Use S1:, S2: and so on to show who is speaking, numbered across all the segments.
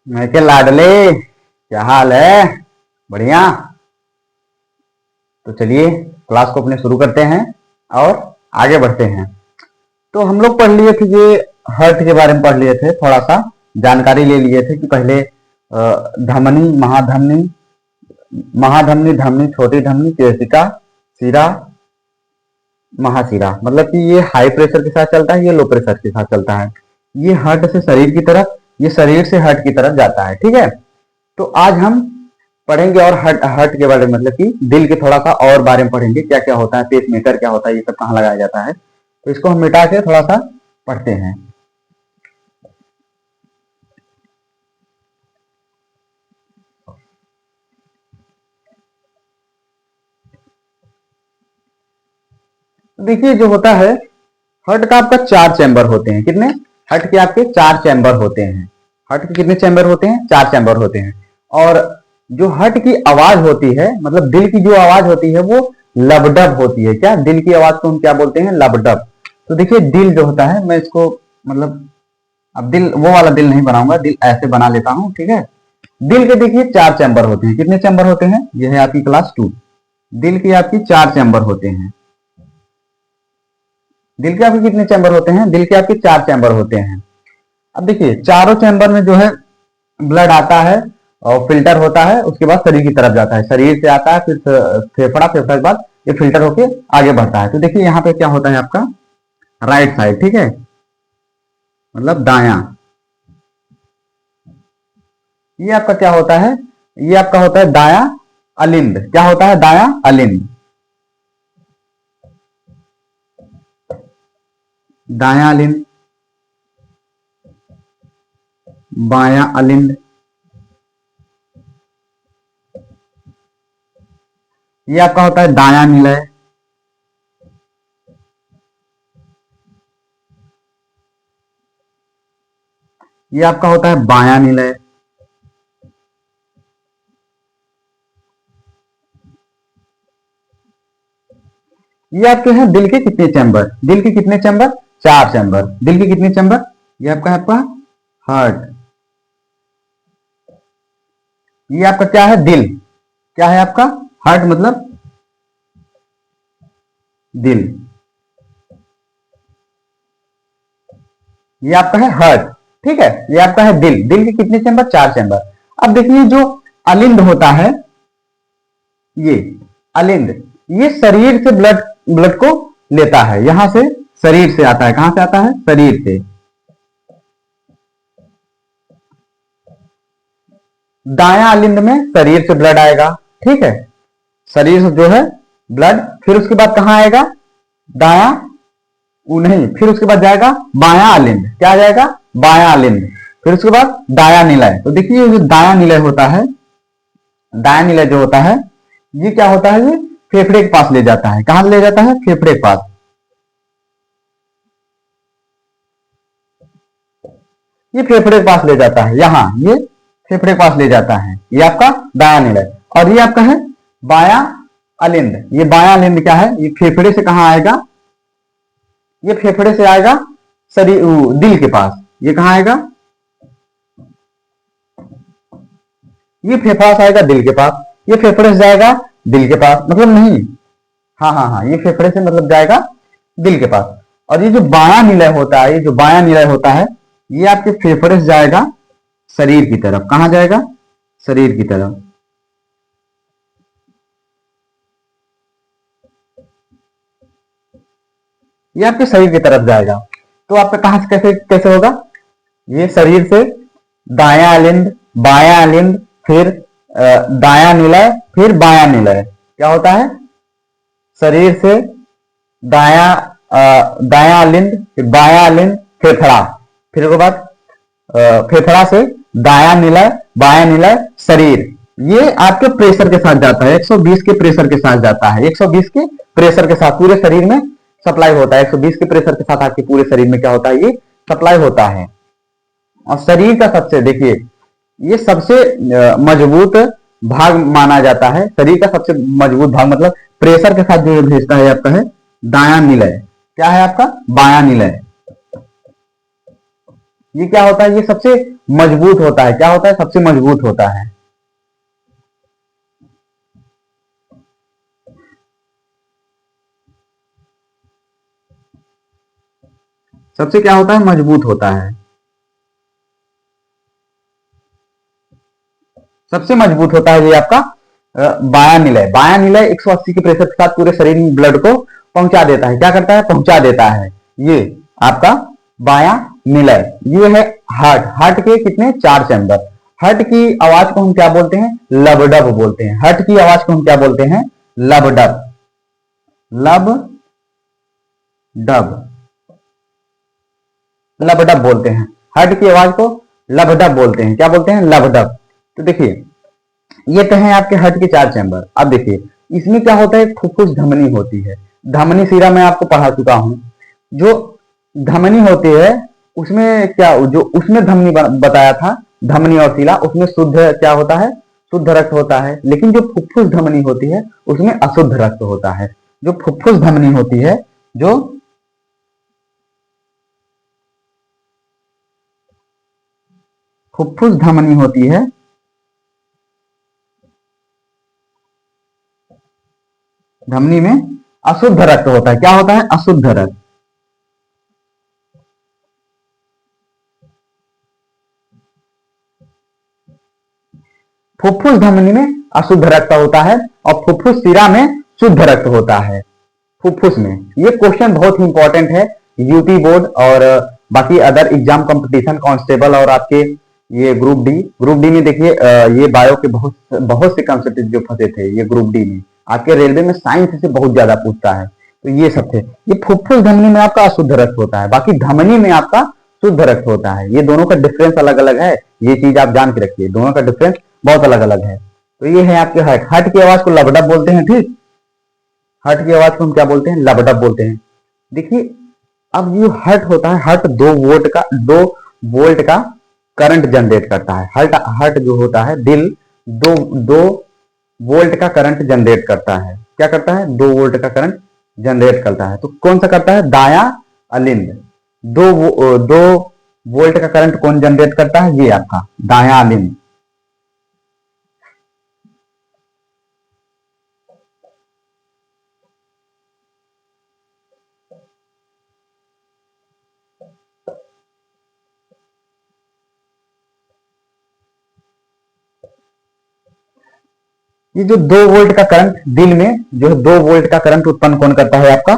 S1: मैं के लाडले, क्या हाल है? बढ़िया। तो चलिए क्लास को अपने शुरू करते हैं और आगे बढ़ते हैं। तो हम लोग पढ़ लिए थे, ये हर्ट के बारे में पढ़ लिए थे, थोड़ा सा जानकारी ले लिए थे कि पहले धमनी, महाधमनी, महाधमनी, धमनी, छोटी धमनी, केशिका, शिरा, महाशिरा, मतलब कि ये हाई प्रेशर के साथ चलता है, ये लो प्रेशर के साथ चलता है। ये हर्ट से शरीर की तरफ, ये शरीर से हर्ट की तरफ जाता है। ठीक है, तो आज हम पढ़ेंगे और हर्ट हर्ट के बारे में, मतलब कि दिल के थोड़ा सा और बारे में पढ़ेंगे, क्या क्या होता है, पेस मेकर क्या होता है, ये सब कहाँ लगाया जाता है। तो इसको हम मिटा के थोड़ा सा पढ़ते हैं। देखिए जो होता है, हर्ट का आपका 4 चैम्बर होते हैं। कितने? हर्ट के आपके 4 चैम्बर होते हैं। हर्ट के कितने चैम्बर होते हैं? 4 चैम्बर होते हैं। और जो हर्ट की आवाज होती है, मतलब दिल की जो आवाज होती है, वो लबडब होती है। क्या? दिल की आवाज को हम क्या बोलते हैं? लबडब। तो देखिए दिल जो होता है, मैं इसको मतलब अब दिल वो वाला दिल नहीं बनाऊंगा, दिल ऐसे बना लेता हूं। ठीक है, दिल के देखिए 4 चैम्बर होते हैं। कितने चैम्बर होते हैं? यह है आपकी क्लास 2। दिल की आपकी 4 चैम्बर होते हैं। दिल के आपके कितने चैम्बर होते हैं? दिल के आपके 4 चैम्बर होते हैं। अब देखिए चारों चैम्बर में जो है ब्लड आता है और फिल्टर होता है, उसके बाद शरीर की तरफ जाता है। शरीर से आता है, फिर फेफड़ा, फेफड़ा के बाद ये फिल्टर होके आगे बढ़ता है। तो देखिए यहाँ पे क्या होता है आपका राइट साइड। ठीक है, मतलब दायां। ये आपका क्या होता है? ये आपका होता है दायां अलिंद। क्या होता है? दायां अलिंद। दायां अलिंद, बायां अलिंद। ये आपका होता है दायां निलय। ये आपका होता है बायां निलय। ये आपके हैं दिल के कितने चैम्बर? दिल के कितने चैम्बर? 4 चैम्बर। दिल के कितने चैम्बर? ये आपका है आपका हार्ट। ये आपका क्या है? दिल। क्या है आपका? हार्ट मतलब दिल। ये आपका है हार्ट। ठीक है, ये आपका है दिल। दिल के कितने चैम्बर? 4 चैम्बर। अब देखिए जो अलिंद होता है, ये अलिंद, ये शरीर से ब्लड ब्लड को लेता है। यहां से शरीर से आता है। कहां से आता है? शरीर से। दायां अलिंद में शरीर से ब्लड आएगा। ठीक है, शरीर से जो है ब्लड, फिर उसके बाद कहां आएगा? दायां, नहीं, फिर उसके बाद जाएगा बायां अलिंद। क्या आ जाएगा? बायां अलिंद। फिर उसके बाद दायां निलय। तो देखिए जो दायां निलय होता है, दायां निलय जो होता है, ये क्या होता है? ये फेफड़े के पास ले जाता है। कहां ले जाता है? फेफड़े के पास। ये फेफड़े के पास ले जाता है, यहां ये फेफड़े के पास ले जाता है। ये आपका दायां निलय। और ये आपका है बायां अलिंद। ये बायां अलिंद क्या है? ये फेफड़े से कहां आएगा? ये फेफड़े से आएगा शरीर, दिल के पास। ये कहां आएगा? ये फेफड़ा से आएगा दिल के पास। ये फेफड़े से जाएगा दिल के पास, मतलब नहीं, हाँ हाँ हाँ, ये फेफड़े से मतलब जाएगा दिल के पास। और ये जो बायां निलय होता है, ये जो बायां निलय होता है, ये आपके फेफड़े से जाएगा शरीर की तरफ। कहां जाएगा? शरीर की तरफ। ये आपके शरीर की तरफ जाएगा। तो आपका कहां से कैसे कैसे होगा? ये शरीर से दायां अलिंद, बायां अलिंद, फिर दायां निलय, फिर बायां निलय। क्या होता है? शरीर से दायां दायां अलिंद, फिर बायां अलिंद, फेफड़ा, फिर उसके बाद फेफड़ा से दायां निलय, बायां निलय, शरीर। ये आपके प्रेशर के साथ जाता है, 120 के प्रेशर के साथ जाता है। 120 के प्रेशर के साथ पूरे शरीर में सप्लाई होता है। 120 के प्रेशर के साथ आपके पूरे शरीर में क्या होता है? ये सप्लाई होता है। और शरीर का सबसे, देखिए ये सबसे मजबूत भाग माना जाता है। शरीर का सबसे मजबूत भाग, मतलब प्रेशर के साथ जो भेजता है आपका है दायां निलय। क्या है आपका? बायां निलय। ये क्या होता है? ये सबसे मजबूत होता है। क्या होता है? सबसे मजबूत होता है। सबसे क्या होता है? मजबूत होता है। सबसे मजबूत होता है ये आपका बायां निलय। बायां निलय 180 के प्रेशर के साथ पूरे शरीर में ब्लड को पहुंचा देता है। क्या करता है? पहुंचा देता है। ये आपका बायां निलय। ये है हार्ट। हार्ट के कितने? 4 चैम्बर। हार्ट की आवाज को हम क्या बोलते हैं? लबडब बोलते हैं। हार्ट की आवाज को हम क्या बोलते हैं? लबडब। लब डब, लबडब बोलते हैं। हार्ट की आवाज को लबडब बोलते हैं। क्या बोलते हैं? लबडब। तो देखिए, ये तो है आपके हार्ट के 4 चैम्बर। अब देखिए, इसमें क्या होता है? फुफ्फुस धमनी होती है। धमनी शिरा मैं आपको पढ़ा चुका हूं। जो धमनी होती है उसमें क्या, जो उसमें धमनी बताया था, धमनी और शिरा, उसमें शुद्ध क्या होता है? शुद्ध रक्त होता है। लेकिन जो फुफ्फुस धमनी होती है उसमें अशुद्ध रक्त होता है। जो फुफ्फुस धमनी होती है, जो फुफ्फुस धमनी होती है, धमनी में अशुद्ध रक्त होता है। क्या होता है? अशुद्ध रक्त। फुफ्फुस धमनी में अशुद्ध रक्त होता है और फुफ्फुस शिरा में शुद्ध रक्त होता है। फुफ्फुस में, ये क्वेश्चन बहुत ही इंपॉर्टेंट है। यूपी बोर्ड और बाकी अदर एग्जाम कंपटीशन, कांस्टेबल और आपके ये ग्रुप डी में देखिए, ये बायो के बहुत बहुत से कंसेप्ट जो फंसे थे ये ग्रुप डी में। आपके रेलवे में साइंस से बहुत ज्यादा पूछता है, तो ये सब थे। ये फुफ्फुस धमनी में आपका अशुद्ध रक्त होता है, बाकी धमनी में आपका शुद्ध रक्त होता है। ये दोनों का डिफरेंस अलग अलग है, ये चीज आप जान के रखिए, दोनों का डिफरेंस बहुत अलग अलग है। तो ये है आपके हार्ट। हार्ट की आवाज को लबडब बोलते हैं। ठीक, हार्ट की आवाज को हम क्या बोलते हैं? लबडब बोलते हैं। देखिए, अब जो हार्ट होता है, हार्ट 2 वोल्ट का करंट जनरेट करता है। हार्ट हार्ट जो होता है, दिल, दो दो वोल्ट का करंट जनरेट करता है। क्या करता है? 2 वोल्ट का करंट जनरेट करता है। तो कौन सा करता है? दाया अलिंद। 2 वोल्ट का करंट कौन जनरेट करता है? ये आपका दाया अलिंद। ये जो 2 वोल्ट का करंट दिल में, जो है 2 वोल्ट का करंट उत्पन्न कौन करता है? आपका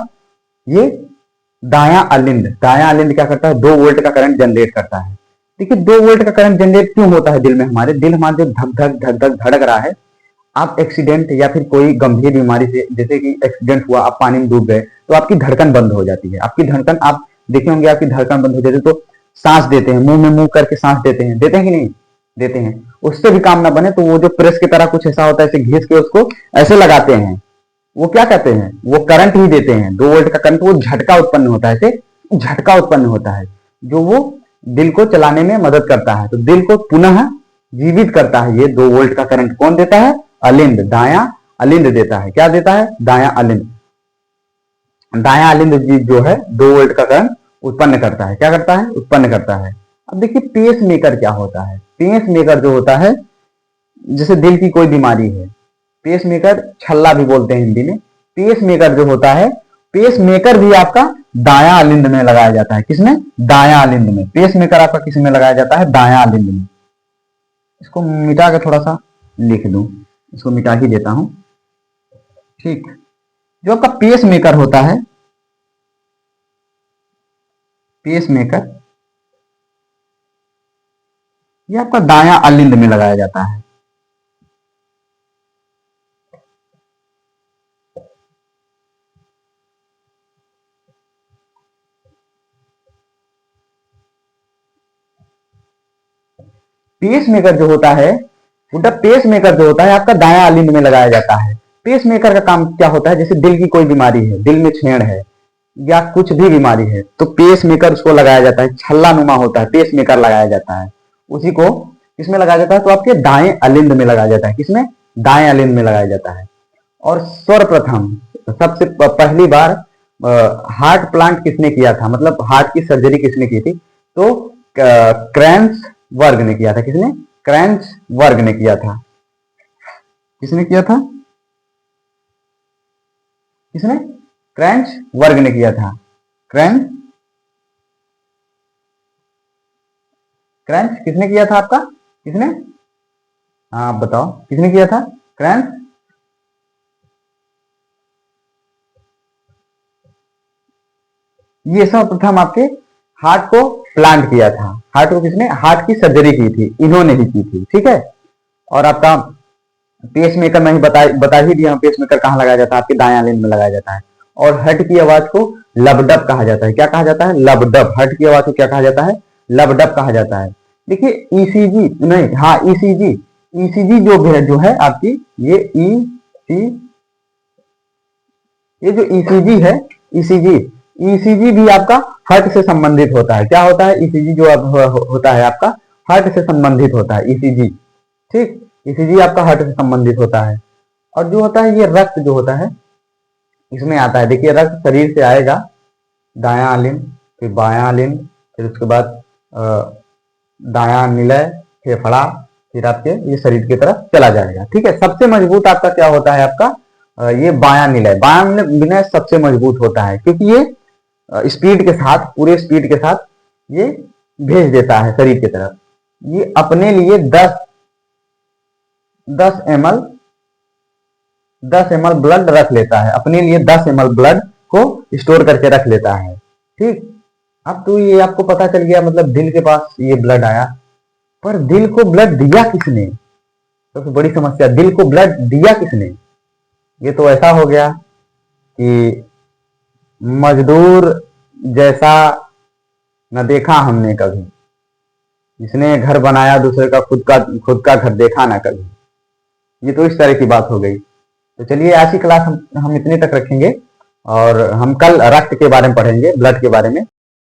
S1: ये दाया अलिंद। दाया अलिंद क्या करता है? 2 वोल्ट का करंट जनरेट करता है। देखिए, 2 वोल्ट का करंट जनरेट क्यों होता है दिल में हमारे? दिल हमारे जो धक धक धक धक धड़क रहा है, आप एक्सीडेंट या फिर कोई गंभीर बीमारी से, जैसे कि एक्सीडेंट हुआ, आप पानी में डूब गए, तो आपकी धड़कन बंद हो जाती है। आपकी धड़कन, आप देखे होंगे, आपकी धड़कन बंद हो जाती है तो सांस देते हैं, मुंह में मुंह करके सांस देते हैं कि नहीं देते हैं? उससे भी काम ना बने तो वो जो प्रेस की तरह कुछ ऐसा होता है, ऐसे घिस के उसको ऐसे लगाते हैं, वो क्या कहते हैं? वो करंट ही देते हैं। 2 वोल्ट का करंट, वो झटका उत्पन्न होता है, ऐसे झटका उत्पन्न होता है, जो वो दिल को चलाने में मदद करता है, तो दिल को पुनः जीवित करता है। ये 2 वोल्ट का करंट कौन देता है? अलिंद, दाया अलिंद देता है। क्या देता है? दाया अलिंद। दाया अलिंद जो है 2 वोल्ट का करंट उत्पन्न करता है। क्या करता है? उत्पन्न करता है। अब देखिए, पेस मेकर क्या होता है? पेस मेकर जो होता है, जैसे दिल की कोई बीमारी है, पेस मेकर, छल्ला भी बोलते हैं हिंदी में। पेस मेकर जो होता है, पेस मेकर भी आपका दाया अलिंद में लगाया जाता है। किसमें? दाया अलिंद में। पेस मेकर आपका किस में लगाया जाता है? दाया अलिंद में। इसको मिटा के थोड़ा सा लिख दूं, इसको मिटा ही देता हूं। ठीक, जो आपका पेस मेकर होता है, पेस मेकर, ये आपका दाया अलिंद में लगाया जाता है। पेस मेकर जो होता है, पेस मेकर जो होता है आपका दाया अलिंद में लगाया जाता है। पेस मेकर का काम क्या होता है? जैसे दिल की कोई बीमारी है, दिल में छेड़ है या कुछ भी बीमारी है, तो पेस मेकर उसको लगाया जाता है। छल्ला नुमा होता है, पेस मेकर लगाया जाता है। उसी को किसमें लगाया जाता है? तो आपके दाएं अलिंद में लगाया जाता है। किसमें? दाएं अलिंद में लगाया जाता है। और सर्वप्रथम, सबसे पहली बार हार्ट प्लांट किसने किया था, मतलब हार्ट की सर्जरी किसने की थी? तो क्रैंस वर्ग ने किया था। किसने? क्रैंच वर्ग ने किया था। किसने किया था? किसने? क्रैंच वर्ग ने किया था। क्रैंच क्रैंच किसने किया था आपका? किसने? हाँ, आप बताओ किसने किया था क्रैंच? ये सर्वप्रथम आपके हार्ट को प्लांट किया था। हार्ट को किसने? हार्ट की सर्जरी की थी, इन्होंने ही की थी। ठीक है। और आपका पेस मेकर मैं बता ही दिया हूं, पेस मेकर कहाँ लगाया जाता है? आपके दायां लिंब में लगाया जाता है। और हर्ट की आवाज को लबडब कहा जाता है। क्या कहा जाता है? लबडब। हर्ट की आवाज को क्या कहा जाता है? लबडब कहा जाता है। देखिए ईसीजी नहीं, हाँ ईसीजी, ईसीजी जो है आपकी, ये जो ईसीजी है, ईसीजी ईसीजी भी आपका हार्ट से संबंधित होता है। क्या होता है? ईसीजी जो होता है आपका हार्ट से संबंधित होता है, ईसीजी। ठीक, ईसीजी आपका हार्ट से संबंधित होता है। और जो होता है ये रक्त जो होता है इसमें आता है। देखिए रक्त शरीर से आएगा, दायां लिंब, फिर बायां लिंब, फिर उसके बाद दायां निलय, फेफड़ा, फिर आपके ये शरीर की तरफ चला जाएगा। ठीक है। सबसे मजबूत आपका क्या होता है? आपका ये बायां निलय। बायां निलय सबसे मजबूत होता है क्योंकि ये स्पीड के साथ, पूरे स्पीड के साथ ये भेज देता है शरीर की तरफ। ये अपने लिए 10 ml ब्लड रख लेता है। अपने लिए 10 ml ब्लड को स्टोर करके रख लेता है। ठीक। अब तो ये आपको पता चल गया, मतलब दिल के पास ये ब्लड आया, पर दिल को ब्लड दिया किसने? सबसे बड़ी समस्या, दिल को ब्लड दिया किसने? ये तो ऐसा हो गया कि मजदूर जैसा न देखा हमने कभी, जिसने घर बनाया दूसरे का खुद का घर देखा ना कभी। ये तो इस तरह की बात हो गई। तो चलिए आज की क्लास हम इतने तक रखेंगे, और हम कल रक्त के बारे में पढ़ेंगे, ब्लड के बारे में।